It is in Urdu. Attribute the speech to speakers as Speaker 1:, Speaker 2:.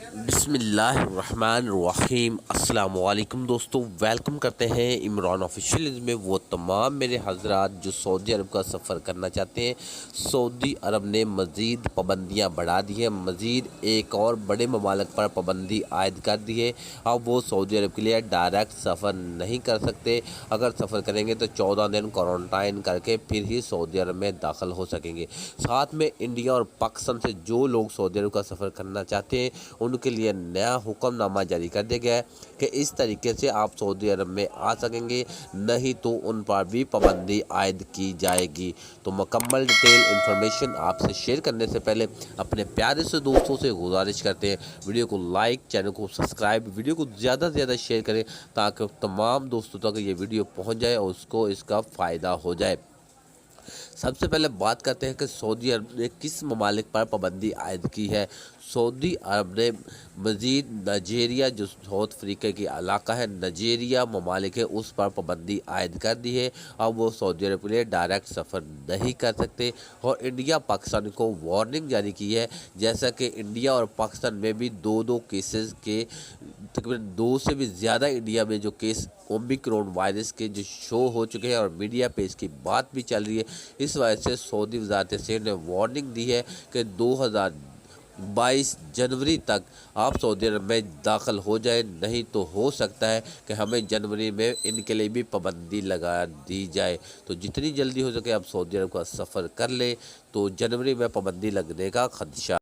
Speaker 1: بسم اللہ الرحمن الرحیم۔ السلام علیکم دوستو، ویلکم کرتے ہیں عمران آفیشیل میں وہ تمام میرے حضرات جو سعودی عرب کا سفر کرنا چاہتے ہیں۔ سعودی عرب نے مزید پابندیاں بڑھا دی ہیں، مزید ایک اور بڑے ممالک پر پابندی عائد کر دی ہے۔ اب وہ سعودی عرب کے لیے ڈائریکٹ سفر نہیں کر سکتے، اگر سفر کریں گے تو 14 دن کوارنٹائن کر کے پھر ہی سعودی عرب میں داخل ہو سکیں گے۔ ساتھ میں انڈیا اور پاکستان سے جو لوگ سعودی عرب کا سفر کرنا چاہتے ہیں ان کے لیے نیا حکم نامہ جاری کر دیا گیا ہے کہ اس طریقے سے آپ سعودی عرب میں آ سکیں گے، نہیں تو ان پر بھی پابندی عائد کی جائے گی۔ تو مکمل ڈیٹیل انفارمیشن آپ سے شیئر کرنے سے پہلے اپنے پیارے سے دوستوں سے گزارش کرتے ہیں ویڈیو کو لائک، چینل کو سبسکرائب، ویڈیو کو زیادہ سے زیادہ شیئر کریں تاکہ تمام دوستوں تک یہ ویڈیو پہنچ جائے اور اس کو اس کا فائدہ ہو جائے۔ سب سے پہلے بات کرتے ہیں کہ سعودی عرب نے کس ممالک پر پابندی عائد کی ہے۔ سعودی عرب نے مزید نائجیریا جو ساؤتھ افریقہ کی علاقہ ہے، نائجیریا ممالک ہے، اس پر پابندی عائد کر دی ہے۔ اب وہ سعودی عرب کے لیے ڈائریکٹ سفر نہیں کر سکتے، اور انڈیا پاکستان کو وارننگ جاری کی ہے، جیسا کہ انڈیا اور پاکستان میں بھی دو کیسز کے تقریباً 2 سے بھی زیادہ انڈیا میں جو کیس اومیکرون وائرس کے جو شو ہو چکے ہیں، اور میڈیا پہ اس کی بات بھی چل رہی ہے۔ اس وجہ سے سعودی وزارت صحت نے وارننگ دی ہے کہ 2022 جنوری تک آپ سعودی عرب میں داخل ہو جائیں، نہیں تو ہو سکتا ہے کہ ہمیں جنوری میں ان کے لیے بھی پابندی لگا دی جائے۔ تو جتنی جلدی ہو سکے آپ سعودی عرب کا سفر کر لیں، تو جنوری میں پابندی لگنے کا خدشہ